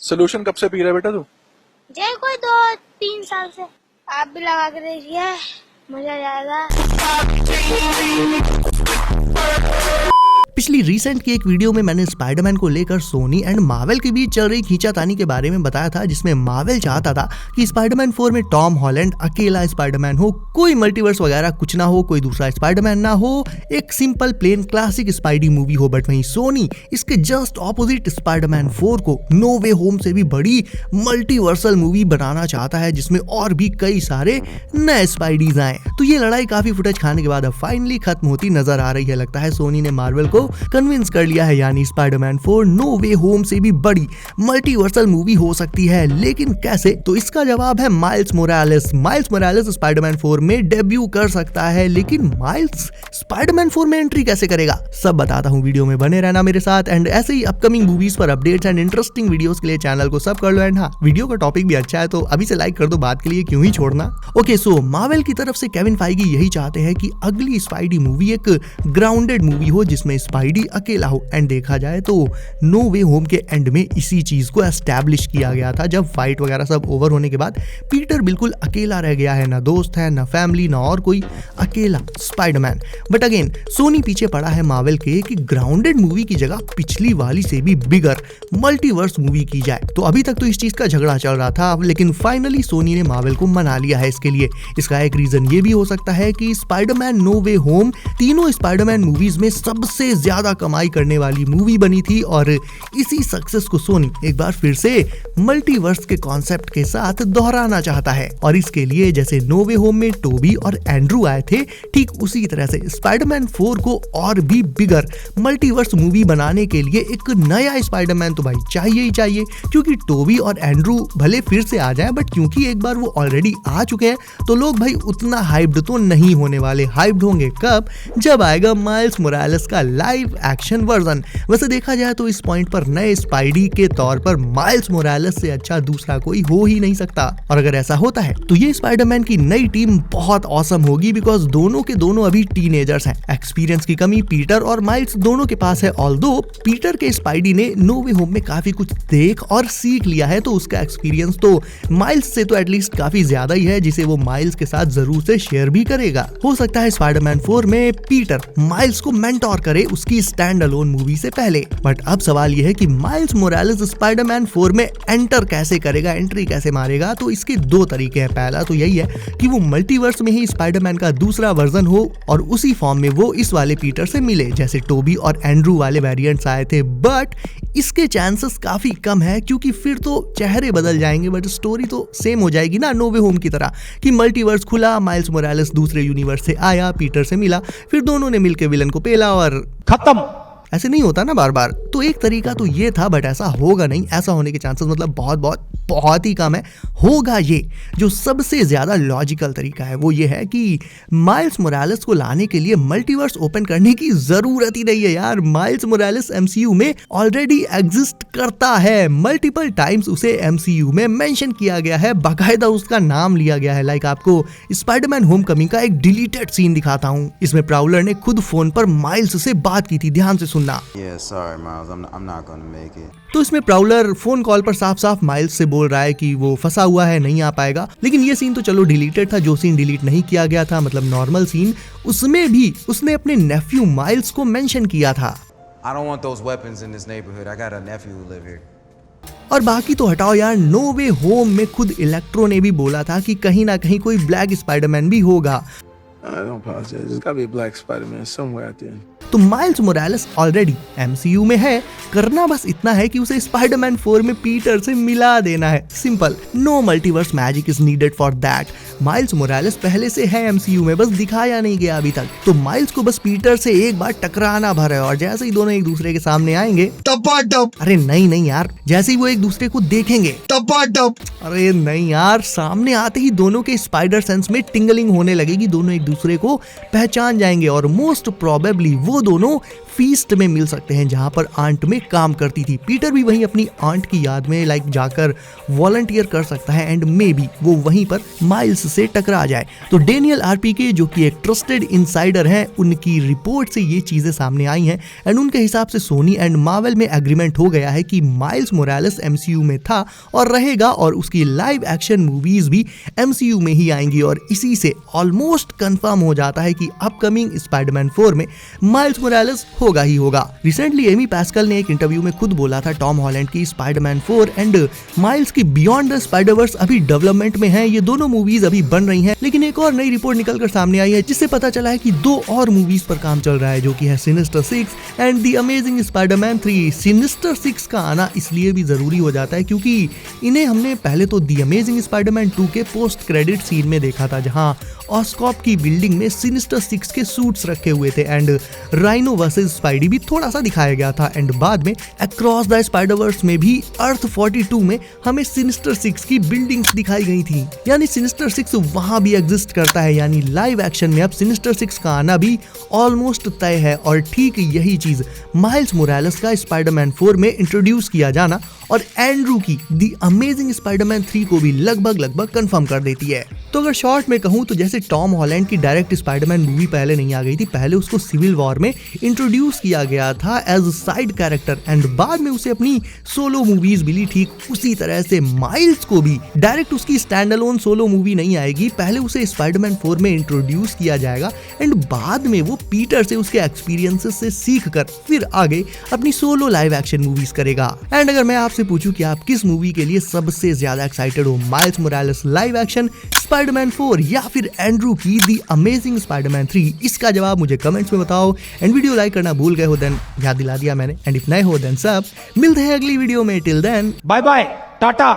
Solution कब से P रहा है बेटा तू? जय कोई 2-3 साल से। आप भी लगा के देखिए, मजा आएगा। पिछली रिसेंट की एक वीडियो में मैंने स्पाइडरमैन को लेकर सोनी एंड मार्वल के बीच चल रही खींचातानी के बारे में बताया था, जिसमें मार्वल चाहता था कि स्पाइडरमैन 4 में टॉम हॉलैंड अकेला स्पाइडरमैन हो, कोई मल्टीवर्स वगैरह कुछ ना हो, कोई दूसरा स्पाइडरमैन ना हो, एक simple plain classic spidey movie हो। बट वहीं सोनी इसके जस्ट ऑपोजिट स्पाइडरमैन 4 को नो वे होम से भी बड़ी मल्टीवर्सल मूवी बनाना चाहता है, जिसमें और भी कई सारे नए स्पाइडीज आए। तो ये लड़ाई काफी फुटेज खाने के बाद अब फाइनली खत्म होती नजर आ रही है। लगता है सोनी ने मार्वल को कन्विंस कर लिया है, यानी स्पाइडरमैन 4 नो वे होम से भी बड़ी मल्टीवर्सल मूवी हो सकती है। लेकिन कैसे? तो इसका जवाब है miles Morales. Miles Morales Spiderman 4 में डेब्यू कर सकता है, लेकिन माइल्स स्पाइडरमैन 4 में एंट्री कैसे करेगा, सब बताता हूँ। वीडियो में बने रहना मेरे साथ एंड ऐसे ही अपकमिंग मूवीज पर अपडेट्स एंड इंटरेस्टिंग वीडियोस के लिए चैनल को सब कर लो। एंड हाँ, वीडियो का टॉपिक भी अच्छा है तो अभी से लाइक कर दो, बात के लिए क्यों ही छोड़ना। ओके, सो मार्वल की तरफ से केविन फाइगी यही चाहते हैं कि अगली स्पाइडी मूवी एक ग्राउंडेड मूवी हो, जिसमें स्पाइडी अकेला हो। एंड देखा जाए तो नो वे होम के एंड में इसी चीज को एस्टैब्लिश किया गया था, जब फाइट वगैरह सब ओवर होने के बाद पीटर बिल्कुल अकेला रह गया है, ना दोस्त है, ना फैमिली, ना और कोई, अकेला स्पाइडरमैन। बट अगेन सोनी पीछे पड़ा है मार्वल के कि ग्राउंडेड मूवी की जगह पिछली वाली से भी बिगर मल्टीवर्स मूवी की जाए। तो अभी तक तो इस चीज का झगड़ा चल रहा था, लेकिन फाइनली सोनी ने मार्वल को मना लिया है इसके लिए। इसका एक रीजन ये भी हो सकता है कि स्पाइडरमैन नो वे होम तीनों स्पाइडरमैन मूवीज में सबसे ज्यादा कमाई करने वाली मूवी बनी थी, और इसी सक्सेस को सोनी एक बार फिर से मल्टीवर्स के कॉन्सेप्ट के साथ दोहराना चाहता है। और इसके लिए जैसे नो वे होम में टोबी और एंड्रू आए थे, ठीक उसी तरह से स्पाइडरमैन 4 को और भी बिगर मल्टीवर्स मूवी बनाने के लिए एक नया स्पाइडरमैन तो भाई चाहिए ही चाहिए। क्योंकि टोबी और एंड्रू भले फिर से आ जाए, बट क्योंकि एक बार वो ऑलरेडी आ चुके हैं तो लोग भाई उतना हाइप्ड तो नहीं होने वाले। हाइप्ड होंगे कब? जब आएगा माइल्स मोरालेस का लाइव एक्शन वर्जन। वैसे देखा जाए तो इस पॉइंट पर नए स्पाइडी के तौर पर माइल्स मोरालेस से अच्छा दूसरा कोई हो ही नहीं सकता। और अगर ऐसा होता है तो ये स्पाइडरमैन की नई टीम बहुत ऑसम होगी, बिकॉज दोनों के दोनों अभी टीनेजर्स हैं। एक्सपीरियंस की कमी पीटर और माइल्स दोनों के पास है, ऑल्दो पीटर के स्पाइडी ने नो वे होम में काफी कुछ देख और सीख लिया है, तो उसका एक्सपीरियंस तो माइल्स से तो एटलीस्ट काफी ज्यादा ही है, जिसे वो माइल्स के साथ जरूर से शेयर भी करेगा। हो सकता है स्पाइडरमैन 4 में पीटर माइल्स को मेंटोर करे उसकी स्टैंड अलोन मूवी से पहले। बट अब सवाल यह है कि माइल्स मोरालेस स्पाइडरमैन 4 में एंटर कैसे करेगा, एंट्री कैसे मारेगा। तो इसके दो तरीके हैं। पहला तो यही है कि वो मल्टीवर्स में ही स्पाइडरमैन का दूसरा वर्जन हो और उसी फॉर्म में वो इस वाले पीटर से मिले, जैसे टोबी और एंड्रू वाले वेरिएंट्स आए थे। बट इसके चांसेस काफी कम है, क्योंकि फिर तो चेहरे बदल जाएंगे बट स्टोरी तो सेम हो जाएगी ना, नो वे होम की तरह कि मल्टीवर्स खुला, माइल्स मोरालेस दूसरे यूनिवर्स से आया, पीटर से मिला, फिर दोनों ने मिलकर विलन को पेला और खत्म। ऐसे नहीं होता ना बार बार। तो एक तरीका तो ये था, बट ऐसा होगा नहीं। ऐसा होने के चांसेस मतलब बहुत ही कम है। होगा ये जो सबसे ज्यादा लॉजिकल तरीका है, वो ये है कि माइल्स मोरालेस को लाने के लिए मल्टीवर्स ओपन करने की जरूरत ही नहीं है यार। माइल्स मोरालेस एमसीयू में ऑलरेडी एग्जिस्ट करता है, मल्टीपल टाइम्स उसे एमसीयू में मेंशन किया गया है, बाकायदा उसका नाम लिया गया है। लाइक आपको स्पाइडरमैन होमकमिंग का एक डिलीटेड सीन दिखाता हूँ। इसमें प्राउलर ने खुद फोन पर माइल्स से बात की थी, ध्यान से सुनना। Yeah, sorry, Miles. I'm not gonna make it. तो इसमें प्राउलर फोन कॉल पर साफ साफ माइल्स से बोल रहा है कि वो फंसा हुआ है, नहीं आ पाएगा। लेकिन ये सीन तो चलो डिलीटेड था, जो सीन डिलीट नहीं किया गया था, मतलब नॉर्मल सीन, उसमें भी उसने अपने नेफ्यू माइल्स को मेंशन किया था। I don't want those weapons in this neighborhood. I got a nephew who live here. और बाकी तो हटाओ यार, नो वे होम में खुद इलेक्ट्रो ने भी बोला था कि कहीं ना कहीं कोई ब्लैक स्पाइडरमैन भी होगा। Don't apologize. There's gotta be a black Spider-Man somewhere out there. तो माइल्स मोरालेस ऑलरेडी एमसीयू में है, करना बस इतना है कि उसे स्पाइडरमैन 4 में पीटर से मिला देना है। Simple, no multiverse magic is needed for that. Miles Morales पहले से है एमसीयू में, बस दिखाया नहीं गया अभी तक। तो माइल्स को बस पीटर से एक बार टकराना भर है, और जैसे ही दोनों एक दूसरे के सामने आएंगे टपाटप, अरे नहीं यार, जैसे ही वो एक दूसरे को देखेंगे टपाटप, अरे नहीं यार, सामने आते ही दोनों के स्पाइडर सेंस में टिंगलिंग होने लगेगी, दोनों एक दूसरे को पहचान जाएंगे और मोस्ट प्रोबेबली वो दोनों फीस्ट में मिल सकते हैं जहां पर आंट में काम करती थी। पीटर भी वहीं अपनी आंट की याद में जाकर वॉलंटियर कर सकता है एंड मे बी वो वहीं पर माइल्स से टकरा जाए। तो डेनियल आरपीके जो कि एक ट्रस्टेड इनसाइडर हैं, उनकी रिपोर्ट से ये चीजें सामने आई हैं एंड उनके हिसाब से सोनी एंड मार्वल में एग्रीमेंट हो गया है कि माइल्स मोरालेस एमसीयू में था और रहेगा और उसकी लाइव एक्शन मूवीज भी एमसीयू में ही आएंगी और इसी से ऑलमोस्ट कंफर्म हो जाता है कि अपकमिंग स्पाइडरमैन 4 में माइल्स मोरालेस होगा ही होगा। रिसेंटली एमी पैस्कल ने एक इंटरव्यू में खुद बोला था टॉम हॉलैंड की स्पाइडरमैन 4 एंड माइल्स की बियॉन्ड द स्पाइडरवर्स अभी डेवलपमेंट में है। ये दोनों मूवीज अभी बन रही हैं, लेकिन एक और नई रिपोर्ट निकलकर सामने आई है जिससे पता चला है कि 2 और मूवीज पर काम चल रहा है जो कि है sinister 6 and the amazing Spiderman 3। Sinister 6 का आना इसलिए भी जरूरी हो जाता है क्योंकि इन्हें हमने पहले तो द अमेजिंग स्पाइडरमैन 2 के पोस्ट क्रेडिट सीन में देखा था जहां ऑस्कॉप की बिल्डिंग में सिनिस्टर 6 के सूट्स रखे हुए थे एंड राइनो वर्सेस स्पाइडी भी थोड़ा सा दिखाया गया था एंड बाद में अक्रॉस द स्पाइडरवर्स में भी अर्थ 42 में हमें सिनिस्टर 6 की बिल्डिंग्स दिखाई गई थी। यानी सिनिस्टर 6 वहां भी एग्जिस्ट करता है, यानी लाइव एक्शन में अब सिनिस्टर 6 का आना भी ऑलमोस्ट तय है और ठीक यही चीज माइल्स मोरालेस का स्पाइडरमैन 4 में इंट्रोड्यूस किया जाना और एंड्रू की द अमेजिंग स्पाइडरमैन 3 को भी लगभग कंफर्म कर देती है। तो अगर शॉर्ट में कहूं तो जैसे टॉम हॉलैंड की डायरेक्ट स्पाइडरमैन मूवी पहले नहीं आ गई थी, पहले उसको सिविल वॉर में इंट्रोड्यूस किया गया था एज साइड कैरेक्टर एंड बाद में उसे अपनी सोलो मूवीज मिली, ठीक उसी तरह से माइल्स को भी डायरेक्ट उसकी स्टैंड अलोन सोलो मूवी नहीं आएगी, पहले उसे स्पाइडरमैन 4 में इंट्रोड्यूस किया जाएगा एंड बाद में वो पीटर से उसके एक्सपीरियंसेस से सीख कर फिर आगे अपनी सोलो लाइव एक्शन मूवीज करेगा। एंड अगर मैं आपसे पूछूं कि आप किस मूवी के लिए सबसे ज्यादा एक्साइटेड हो, miles Morales live action, Spiderman 4 या फिर एंड्रू की द अमेजिंग स्पाइडरमैन 3, इसका जवाब मुझे कमेंट्स में बताओ एंड वीडियो लाइक करना भूल गए हो देन याद दिला दिया मैंने एंड इफ नए हो देन सब मिलते हैं अगली वीडियो में। Till then bye bye Tata.